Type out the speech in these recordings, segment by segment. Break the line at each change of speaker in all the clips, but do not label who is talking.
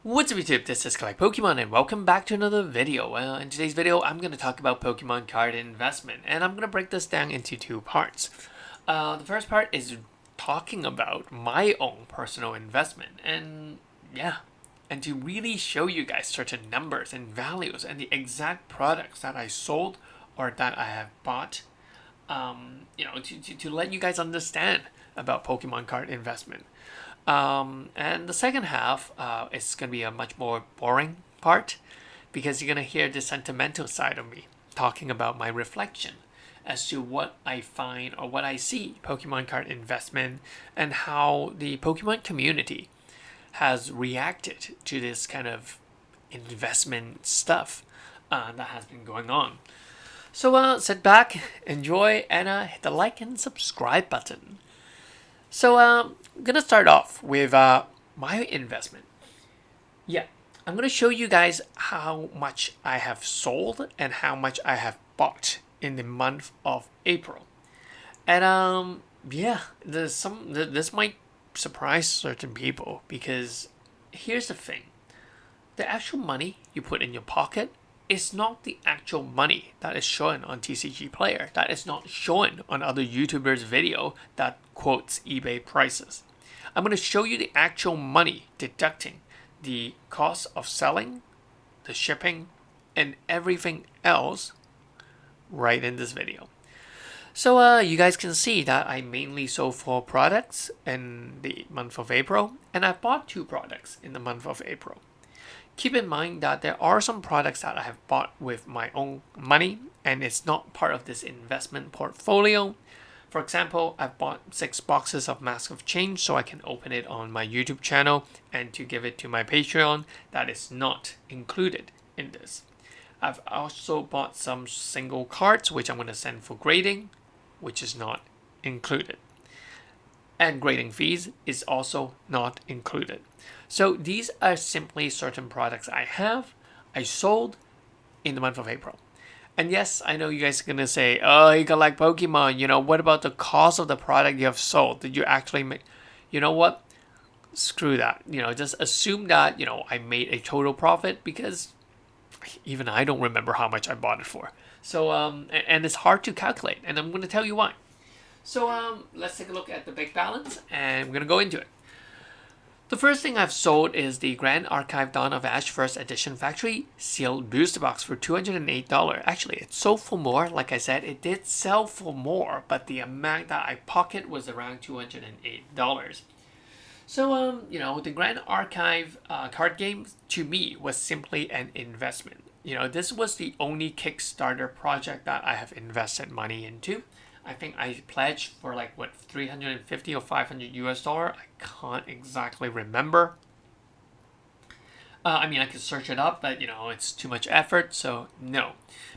What's up YouTube, this is Collect Pokemon and welcome back to another video. In today's video, I'm going to talk about Pokemon card investment and I'm going to break this down into two parts. The first part is talking about my own personal investment and and to really show you guys certain numbers and values and the exact products that I sold or that I have bought, to let you guys understand about Pokemon card investment. And the second half is going to be a much more boring part because you're going to hear the sentimental side of me talking about my reflection as to what I find or what I see Pokemon card investment and how the Pokemon community has reacted to this kind of investment stuff that has been going on. So sit back, enjoy, and hit the like and subscribe button. So I'm gonna start off with my investment. Yeah, I'm gonna show you guys how much I have sold and how much I have bought in the month of April. And this might surprise certain people because here's the thing: the actual money you put in your pocket is not the actual money that is shown on TCG Player. That is not shown on other YouTubers' video that quotes eBay prices. I'm going to show you the actual money deducting the cost of selling, the shipping, and everything else right in this video. So you guys can see that I mainly sold 4 products in the month of April, and I bought 2 products in the month of April. Keep in mind that there are some products that I have bought with my own money and it's not part of this investment portfolio. For example, I've bought 6 boxes of Mask of Change so I can open it on my YouTube channel and to give it to my Patreon. That is not included in this. I've also bought some single cards which I'm going to send for grading, which is not included. And grading fees is also not included. So these are simply certain products I sold in the month of April. And yes, I know you guys are going to say, oh, you collect Pokemon, what about the cost of the product you have sold? Did you actually make, you know what? Screw that, just assume that, I made a total profit because even I don't remember how much I bought it for. So, and it's hard to calculate and I'm going to tell you why. So let's take a look at the big balance and we're going to go into it. The first thing I've sold is the Grand Archive Dawn of Ash First Edition Factory Sealed Booster Box for $208. Actually, it sold for more. Like I said, it did sell for more, but the amount that I pocket was around $208. So, the Grand Archive card game to me was simply an investment. This was the only Kickstarter project that I have invested money into. I think I pledged for 350 or 500 US dollar. I can't exactly remember. I could search it up, but it's too much effort, so no.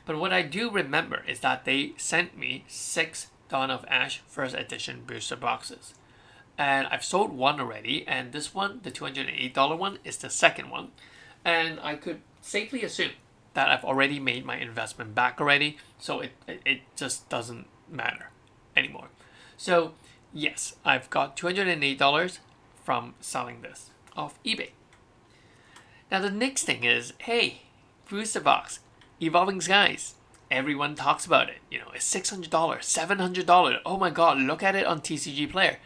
But what I do remember is that they sent me 6 Dawn of Ash First Edition booster boxes. And I've sold one already, and this one, the $208 one, is the second one. And I could safely assume that I've already made my investment back already, so it just doesn't matter anymore. So yes, I've got $208 from selling this off eBay. Now the next thing is, hey, booster box, Evolving Skies. Everyone talks about it. It's $600, $700. Oh my god, look at it on TCG Player.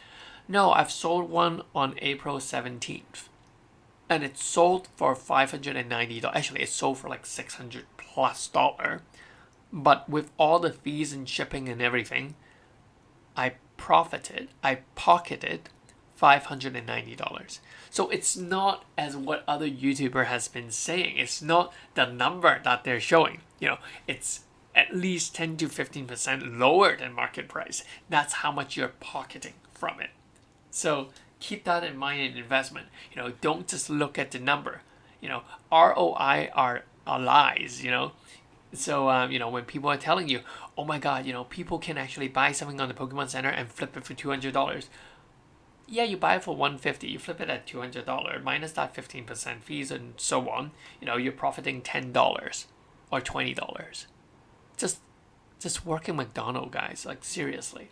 No, I've sold one on April 17th. And it sold for $590. Actually, it sold for $600 plus. But with all the fees and shipping and everything, I pocketed $590. So it's not as what other YouTuber has been saying. It's not the number that they're showing. It's at least 10 to 15% lower than market price. That's how much you're pocketing from it. So keep that in mind in investment. Don't just look at the number. ROI are lies. So when people are telling you, oh my god, people can actually buy something on the Pokemon Center and flip it for $200. Yeah, you buy it for $150, you flip it at $200 minus that 15% fees and so on. You're profiting $10 or $20. Just work in McDonald's, guys. Seriously.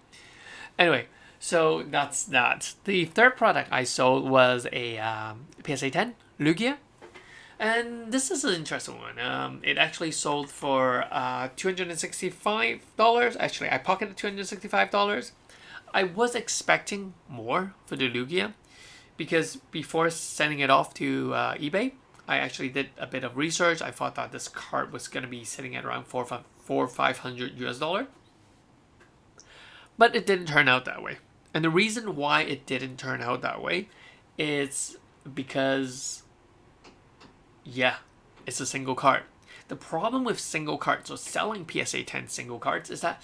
Anyway. So that's that. The third product I sold was a PSA 10 Lugia. And this is an interesting one. It actually sold for $265. Actually, I pocketed $265. I was expecting more for the Lugia because before sending it off to eBay, I actually did a bit of research. I thought that this card was going to be sitting at around 500 US dollar, but it didn't turn out that way. And the reason why it didn't turn out that way is because, yeah, it's a single card. The problem with single cards, or selling PSA 10 single cards, is that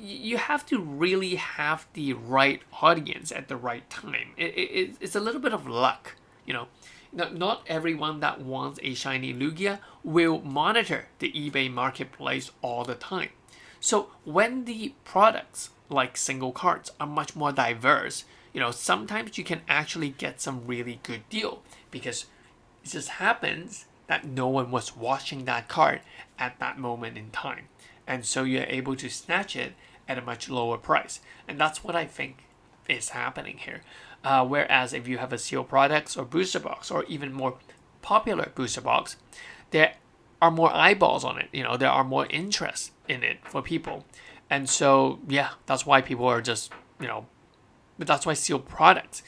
you have to really have the right audience at the right time. It's a little bit of luck, you know. Not everyone that wants a shiny Lugia will monitor the eBay marketplace all the time. So when the products like single cards are much more diverse, sometimes you can actually get some really good deal because it just happens that no one was watching that card at that moment in time. And so you're able to snatch it at a much lower price. And that's what I think is happening here. Whereas if you have a sealed products or booster box, or even more popular booster box, there are more eyeballs on it. There are more interest in it for people. And so, yeah, that's why people are just, but that's why sealed products,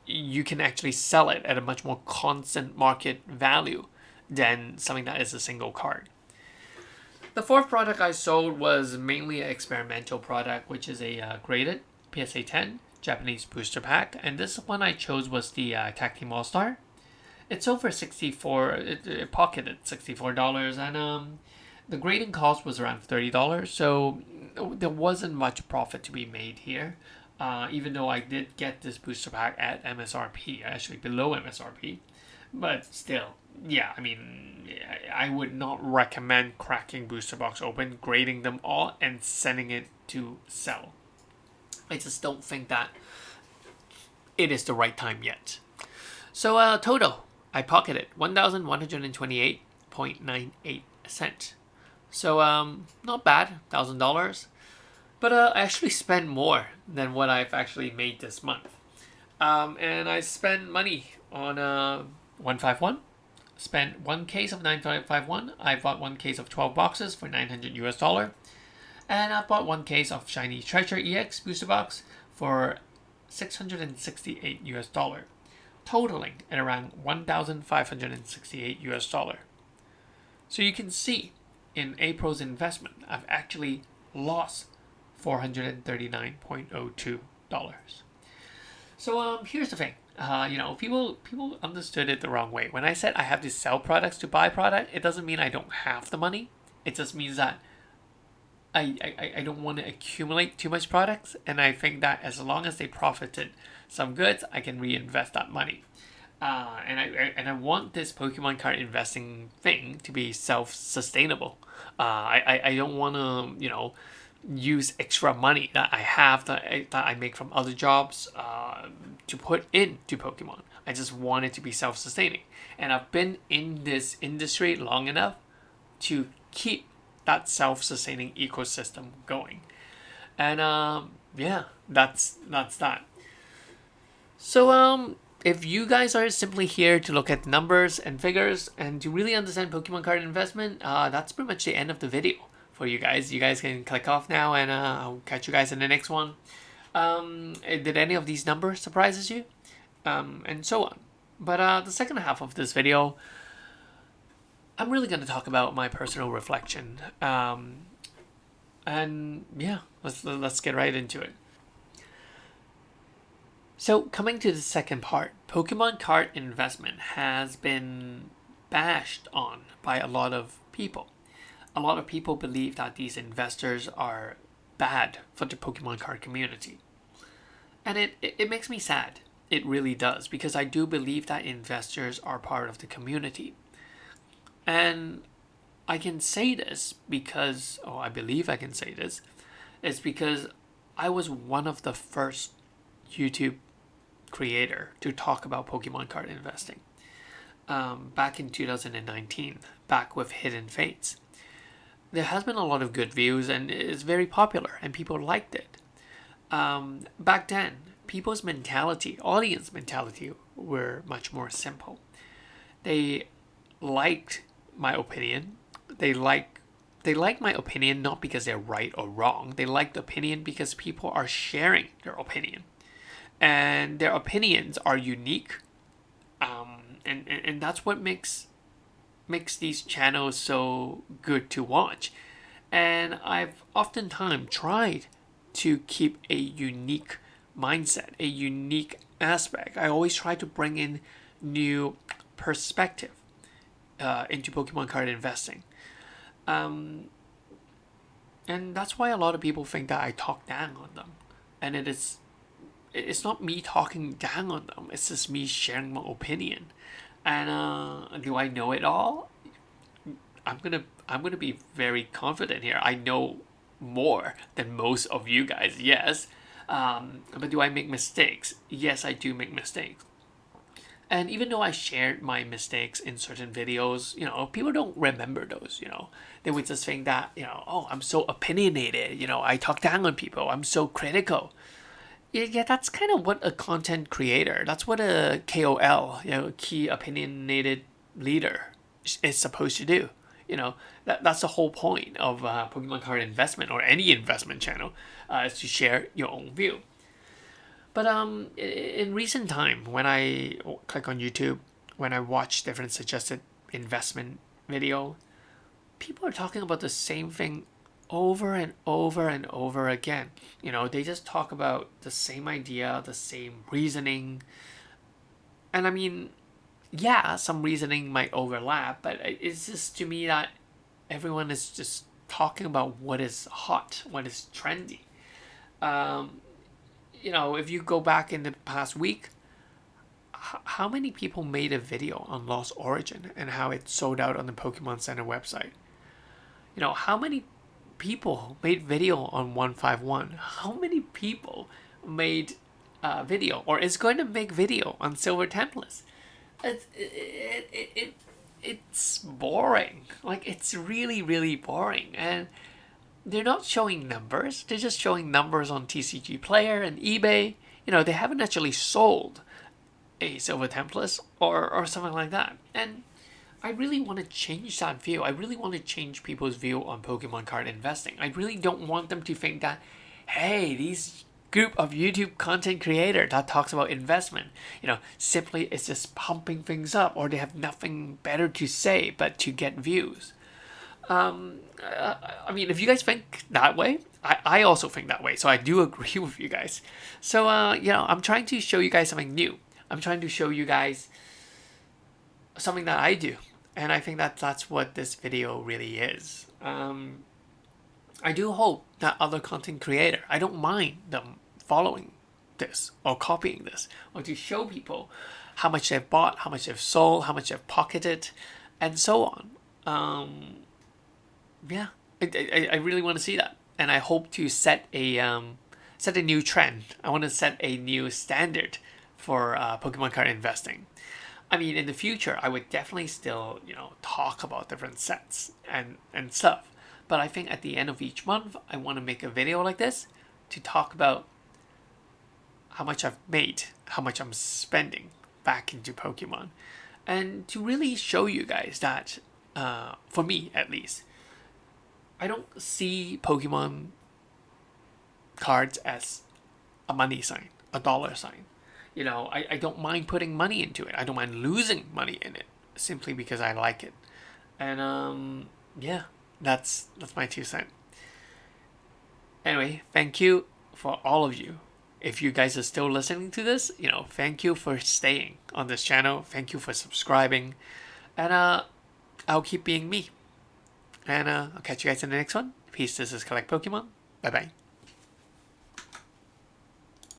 you can actually sell it at a much more constant market value than something that is a single card. The fourth product I sold was mainly an experimental product, which is a graded PSA 10 Japanese booster pack. And this one I chose was the Tag Team All Star. It's over it pocketed $64, and the grading cost was around $30. So there wasn't much profit to be made here. Even though I did get this booster pack at MSRP, actually below MSRP. But still, yeah, I mean, I would not recommend cracking booster box open, grading them all, and sending it to sell. I just don't think that it is the right time yet. So total, I pocketed 1,128.98 cents. So not bad, $1,000. But I actually spent more than what I've actually made this month. And I spent money on 151. Spent one case of 951. I bought one case of 12 boxes for $900 US. And I bought one case of Shiny Treasure EX booster box for $668 US, totaling at around $1,568 US. So you can see in April's investment, I've actually lost $439.02. So here's the thing. People understood it the wrong way. When I said I have to sell products to buy product, it doesn't mean I don't have the money. It just means that I don't want to accumulate too much products, and I think that as long as they profited some goods, I can reinvest that money. And I want this Pokemon card investing thing to be self-sustainable. I don't want to use extra money that I have that I make from other jobs to put into Pokemon. I just want it to be self-sustaining, and I've been in this industry long enough to keep that self-sustaining ecosystem going. And yeah, that's that. So if you guys are simply here to look at numbers and figures and to really understand Pokemon card investment, that's pretty much the end of the video for you guys. You guys can click off now, and I'll catch you guys in the next one. Did any of these numbers surprises you? And so on. But the second half of this video, I'm really going to talk about my personal reflection. And yeah, let's get right into it. So coming to the second part, Pokemon card investment has been bashed on by a lot of people. A lot of people believe that these investors are bad for the Pokemon card community. And it makes me sad. It really does, because I do believe that investors are part of the community. And I can say this because, I believe I can say this, it's because I was one of the first YouTube creator to talk about Pokemon card investing. Back in 2019, back with Hidden Fates. There has been a lot of good views, and it's very popular, and people liked it. Back then, people's mentality, audience mentality, were much more simple. They liked my opinion. They like my opinion not because they're right or wrong. They like the opinion because people are sharing their opinion, and their opinions are unique. And that's what makes these channels so good to watch. And I've oftentimes tried to keep a unique mindset, a unique aspect. I always try to bring in new perspective into Pokemon card investing. Um, and that's why a lot of people think that I talk down on them. And it's not me talking down on them. It's just me sharing my opinion. And do I know it all? I'm gonna be very confident here. I know more than most of you guys. Yes. But do I make mistakes? Yes, I do make mistakes. And even though I shared my mistakes in certain videos, people don't remember those, They would just think that, oh, I'm so opinionated, I talk down on people, I'm so critical. Yeah, that's kind of what a content creator, that's what a KOL, key opinionated leader is supposed to do. That's the whole point of Pokemon card investment or any investment channel, is to share your own view. But in recent time, when I click on YouTube, when I watch different suggested investment video, people are talking about the same thing over and over and over again. They just talk about the same idea, the same reasoning. And I mean, yeah, some reasoning might overlap, but it's just to me that everyone is just talking about what is hot, what is trendy. Um, if you go back in the past week, how many people made a video on Lost Origin and how it sold out on the Pokemon Center website? How many people made video on 151? How many people made video or is going to make video on Silver Templars? It's boring. Like, it's really, really boring. And they're not showing numbers. They're just showing numbers on TCG Player and eBay. They haven't actually sold a Silver Templars or something like that. And I really want to change that view. I really want to change people's view on Pokemon card investing. I really don't want them to think that, hey, these group of YouTube content creator that talks about investment, simply is just pumping things up, or they have nothing better to say but to get views. I mean, if you guys think that way, I also think that way. So I do agree with you guys. So, I'm trying to show you guys something new. I'm trying to show you guys something that I do. And I think that that's what this video really is. I do hope that other content creator, I don't mind them following this or copying this, or to show people how much they've bought, how much they've sold, how much they've pocketed, and so on. Yeah, I really want to see that, and I hope to set a new trend. I want to set a new standard for Pokemon card investing. I mean, in the future, I would definitely still talk about different sets and stuff. But I think at the end of each month, I want to make a video like this to talk about how much I've made, how much I'm spending back into Pokemon, and to really show you guys that, for me at least, I don't see Pokemon cards as a money sign, a dollar sign. I don't mind putting money into it. I don't mind losing money in it simply because I like it. And yeah, that's my 2 cents. Anyway, thank you for all of you. If you guys are still listening to this, thank you for staying on this channel. Thank you for subscribing. And I'll keep being me. And I'll catch you guys in the next one. Peace. This is Collect Pokemon. Bye bye.